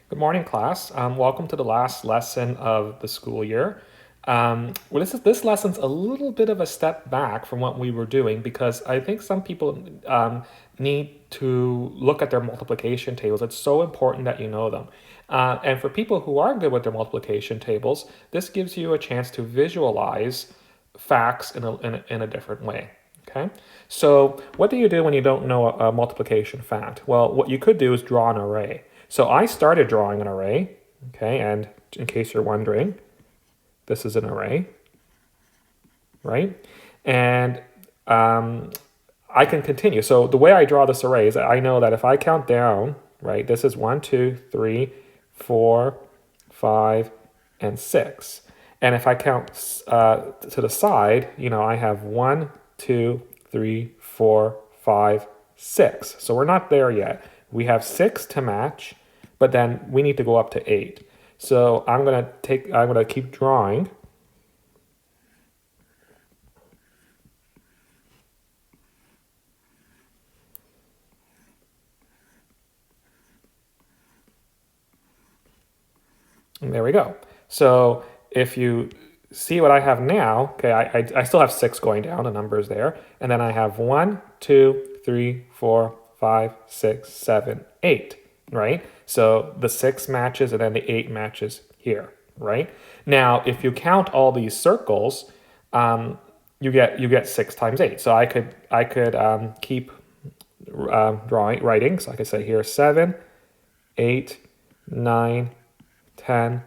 Good morning, class. Welcome to the last lesson of the school year. This lesson's a little bit of a step back from what we were doing because I think some people need to look at their multiplication tables. It's so important that you know them. And for people who are good with their multiplication tables, this gives you a chance to visualize facts in a different way. Okay, so what do you do when you don't know a multiplication fact? Well, what you could do is draw an array. So I started drawing an array, okay, and in case you're wondering, this is an array, right? And I can continue. So the way I draw this array is that I know that if I count down, right, this is 1, 2, 3, 4, 5, and 6. And if I count to the side, I have 1, 2, 3, 4, 5, 6. So we're not there yet. We have 6 to match, but then we need to go up to 8. So I'm gonna keep drawing. And there we go. So if you see what I have now, okay, I still have 6 going down, the numbers there. And then I have 1, 2, 3, 4, 5, 6, 7, 8, right? So the 6 matches and then the 8 matches here, right? Now, if you count all these circles, you get 6 times 8. So I could keep writing. So I could say here 7, 8, 9, 10,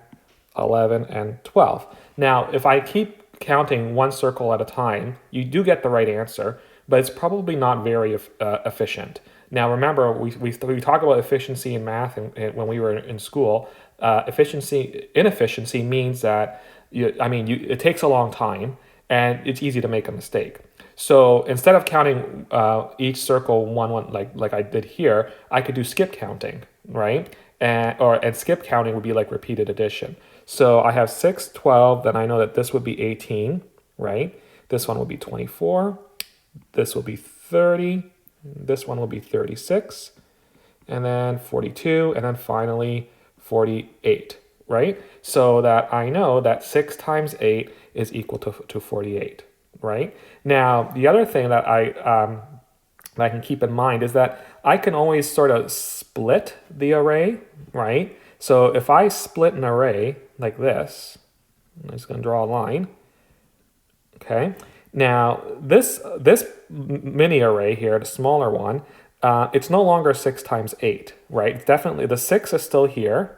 11, and 12. Now, if I keep counting one circle at a time, you do get the right answer, but it's probably not very efficient. Now, remember, we talk about efficiency in math and when we were in school. Inefficiency means that, it takes a long time, and it's easy to make a mistake. So instead of counting each circle one like I did here, I could do skip counting, right? And skip counting would be like repeated addition. So I have 6, 12, then I know that this would be 18, right? This one will be 24, this will be 30, this one will be 36, and then 42, and then finally 48, right? So that I know that 6 times 8 is equal to 48, right? Now, the other thing that I can keep in mind is that I can always sort of split the array, right? So if I split an array like this, I'm just going to draw a line. Okay. Now this mini array here, the smaller one, it's no longer 6 times 8, right? It's definitely the 6 is still here,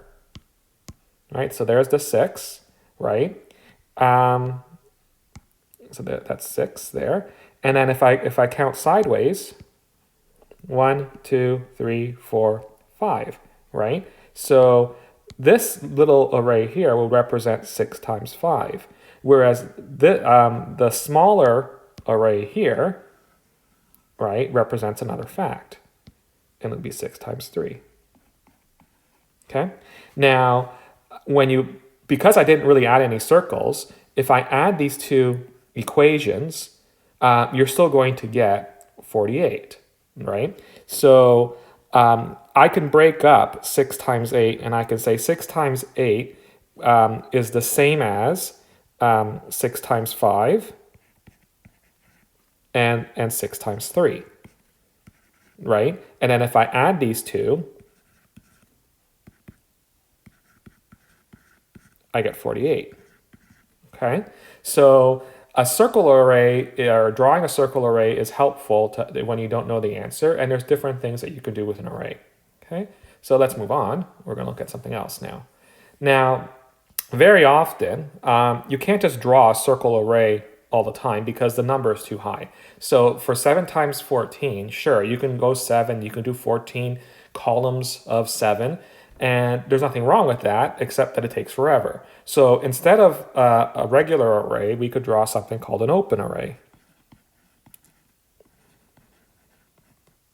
right? So there's the 6, right? So that's 6 there. And then if I count sideways, 1, 2, 3, 4, 5, right? So this little array here will represent 6 times 5, whereas the smaller array here, right, represents another fact, and it would be 6 times 3. Okay? Now, because I didn't really add any circles, if I add these two equations, you're still going to get 48, right? So I can break up 6 times 8, and I can say 6 times 8 is the same as 6 times 5 and 6 times 3, right? And then if I add these two, I get 48, okay? So a circle array, or drawing a circle array, is helpful when you don't know the answer, and there's different things that you can do with an array. Okay, so let's move on. We're going to look at something else now. Now, very often, you can't just draw a circle array all the time because the number is too high. So for 7 times 14, sure, you can go 7, you can do 14 columns of 7, and there's nothing wrong with that, except that it takes forever. So instead of a regular array, we could draw something called an open array.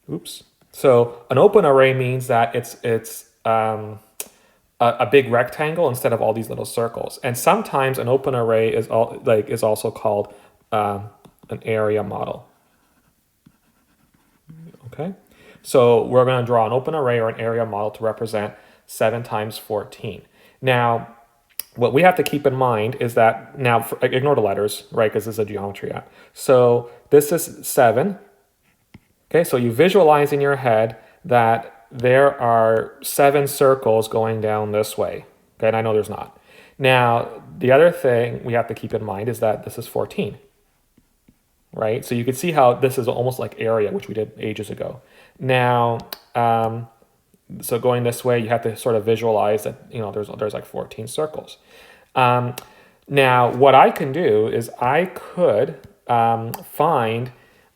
Oops. So an open array means that it's a big rectangle instead of all these little circles. And sometimes an open array is also called an area model. Okay. So we're going to draw an open array or an area model to represent 7 times 14. Now, what we have to keep in mind is that now, ignore the letters, right, because this is a geometry app. So this is 7. Okay, so you visualize in your head that there are 7 circles going down this way. Okay, and I know there's not. Now, the other thing we have to keep in mind is that this is 14, right? So you can see how this is almost like area, which we did ages ago. Now, so going this way, you have to sort of visualize that, you know, there's like 14 circles. Now, what I can do is I could find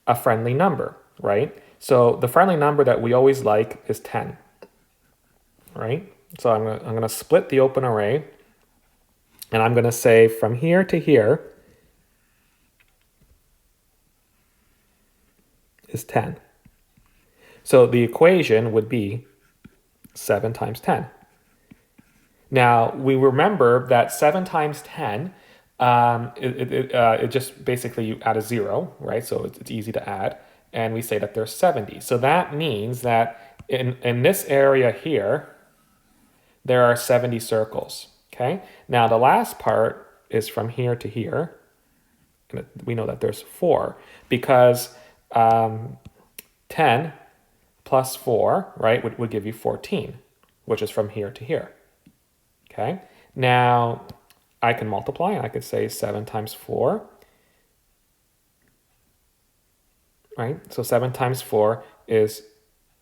a friendly number, right? So the friendly number that we always like is 10, right? So I'm gonna split the open array, and I'm gonna say from here to here is 10. So the equation would be 7 times 10. Now, we remember that 7 times 10, it just basically you add a 0, right? So it's easy to add. And we say that there's 70. So that means that in this area here, there are 70 circles, okay? Now, the last part is from here to here. And we know that there's 4 because 10 plus 4, right, would give you 14, which is from here to here. Okay, now I can multiply, and I could say 7 times 4, right? So 7 times 4 is,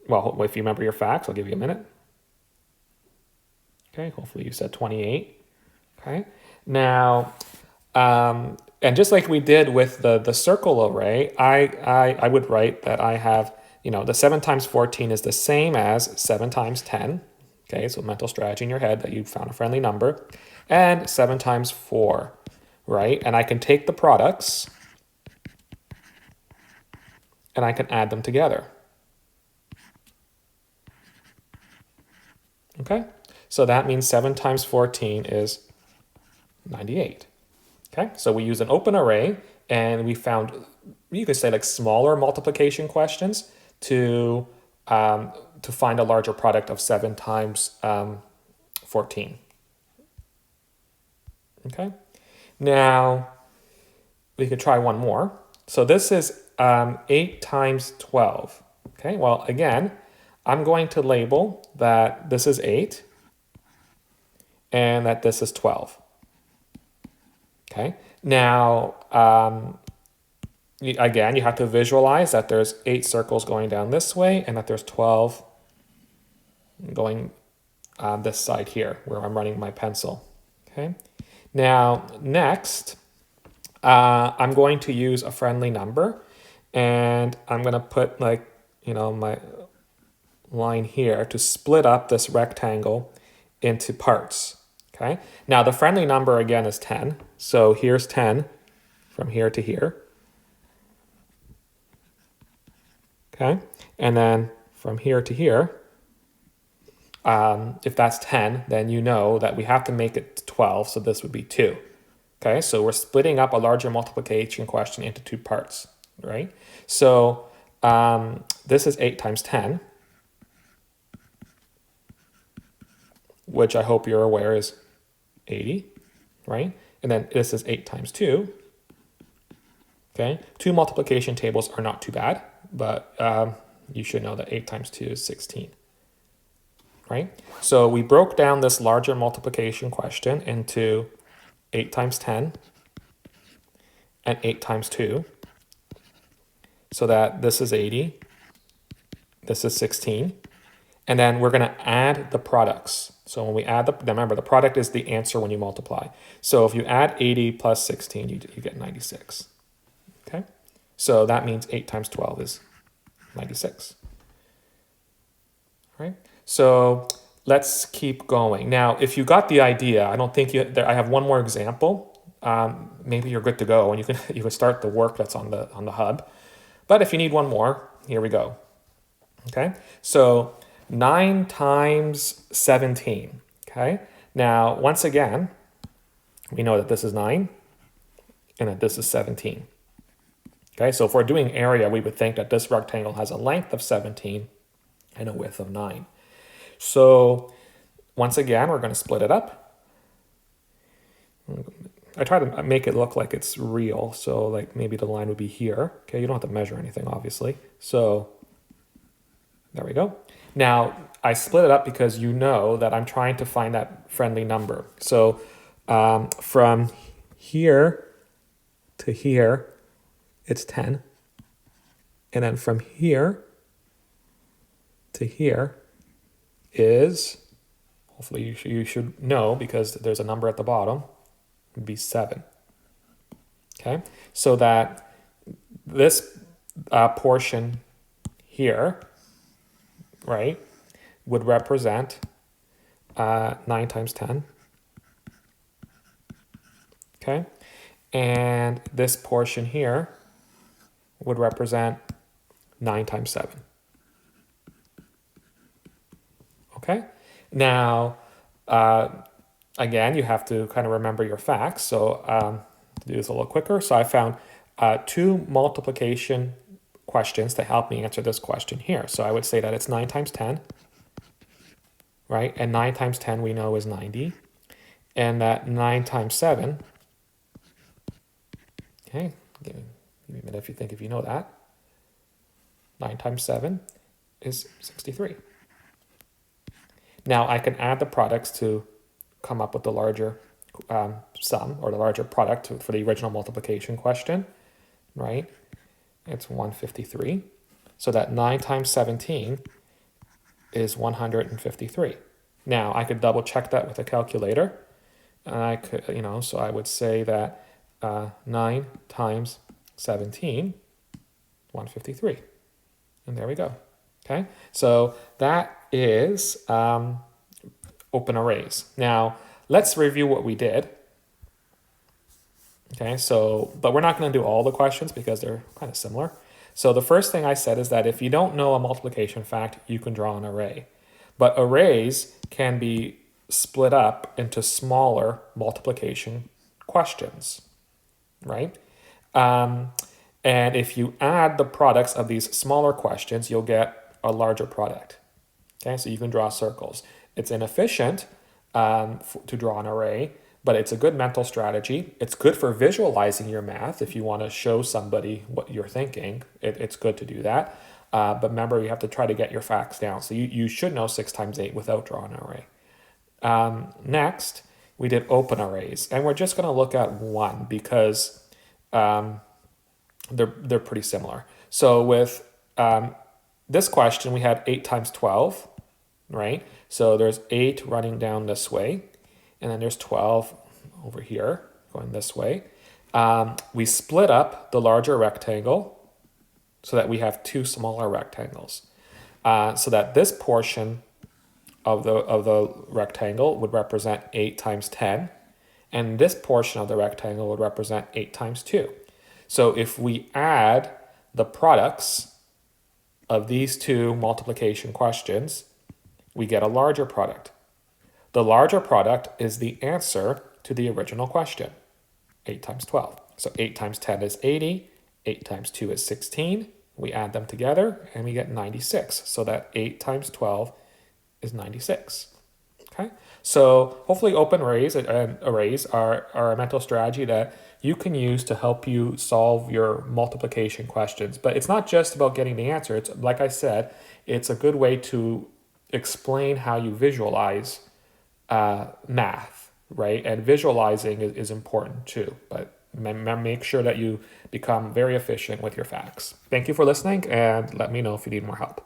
well, if you remember your facts, I'll give you a minute. Okay, hopefully you said 28. Okay, now, and just like we did with the circle array, I would write that I have, you know, the 7 times 14 is the same as 7 times 10. Okay, so mental strategy in your head that you found a friendly number, and 7 times 4, right? And I can take the products and I can add them together. Okay, so that means 7 times 14 is 98. Okay, so we use an open array, and we found, you could say like smaller multiplication questions to find a larger product of 7 times 14. Okay, now we could try one more. So this is 8 times 12. Okay, well, again, I'm going to label that this is 8 and that this is 12. Okay, now, again, you have to visualize that there's 8 circles going down this way and that there's 12 going on this side here where I'm running my pencil. Okay, now next, I'm going to use a friendly number, and I'm going to put, like, you know, my line here to split up this rectangle into parts. Okay, now the friendly number again is 10. So here's 10 from here to here. Okay, and then from here to here, if that's 10, then you know that we have to make it 12, so this would be 2. Okay, so we're splitting up a larger multiplication question into 2 parts, right? So this is 8 times 10, which I hope you're aware is 80, right? And then this is 8 times 2. Okay, 2 multiplication tables are not too bad, but you should know that 8 times 2 is 16. Right? So we broke down this larger multiplication question into 8 times 10 and 8 times 2, so that this is 80, this is 16, and then we're going to add the products. So when we add remember, the product is the answer when you multiply. So if you add 80 plus 16, you get 96. Okay? So that means 8 times 12 is 96. Right? So let's keep going. Now, if you got the idea, I don't think I have one more example. Maybe you're good to go, and you can start the work that's on the hub. But if you need one more, here we go. Okay, so 9 times 17. Okay, now once again, we know that this is 9 and that this is 17. Okay, so if we're doing area, we would think that this rectangle has a length of 17 and a width of 9. So Once again, we're going to split it up. I try to make it look like it's real. So like maybe the line would be here. Okay, you don't have to measure anything, obviously. So there we go. Now, I split it up because you know that I'm trying to find that friendly number. So from here to here, it's 10. And then from here to here is, hopefully you should know because there's a number at the bottom, would be 7. Okay, so that this portion here, right, would represent 9 times 10. Okay, and this portion here would represent 9 times 7. Okay, now again, you have to kind of remember your facts. So to do this a little quicker, so I found 2 multiplication questions to help me answer this question here. So I would say that it's 9 times 10, right? And 9 times 10 we know is 90. And that 9 times 7, okay, give me a minute if you know that. 9 times 7 is 63. Now I can add the products to come up with the larger sum or the larger product for the original multiplication question, right? It's 153. So that 9 times 17 is 153. Now I could double check that with a calculator. And I could, so I would say that 9 times 17, 153. And there we go. Okay, so that is open arrays. Now let's review what we did. Okay, so, but we're not going to do all the questions because they're kind of similar. So the first thing I said is that if you don't know a multiplication fact, you can draw an array. But arrays can be split up into smaller multiplication questions, right? And if you add the products of these smaller questions, you'll get a larger product. Okay, so you can draw circles. It's inefficient to draw an array, but it's a good mental strategy. It's good for visualizing your math. If you want to show somebody what you're thinking, it's good to do that. But remember, you have to try to get your facts down. So you should know 6 times 8 without drawing an array. Next, we did open arrays. And we're just going to look at one because they're pretty similar. So with this question, we had 8 times 12, right? So there's 8 running down this way, and then there's 12 over here going this way. We split up the larger rectangle so that we have 2 smaller rectangles. So that this portion of the rectangle would represent 8 times 10, and this portion of the rectangle would represent 8 times 2. So if we add the products of these 2 multiplication questions, we get a larger product. The larger product is the answer to the original question, 8 times 12. So 8 times 10 is 80, 8 times 2 is 16. We add them together and we get 96. So that 8 times 12 is 96. Okay, so hopefully open arrays and arrays are a mental strategy that you can use to help you solve your multiplication questions. But it's not just about getting the answer. It's, like I said, it's a good way to explain how you visualize math, right? And visualizing is important too. But make sure that you become very efficient with your facts. Thank you for listening, and let me know if you need more help.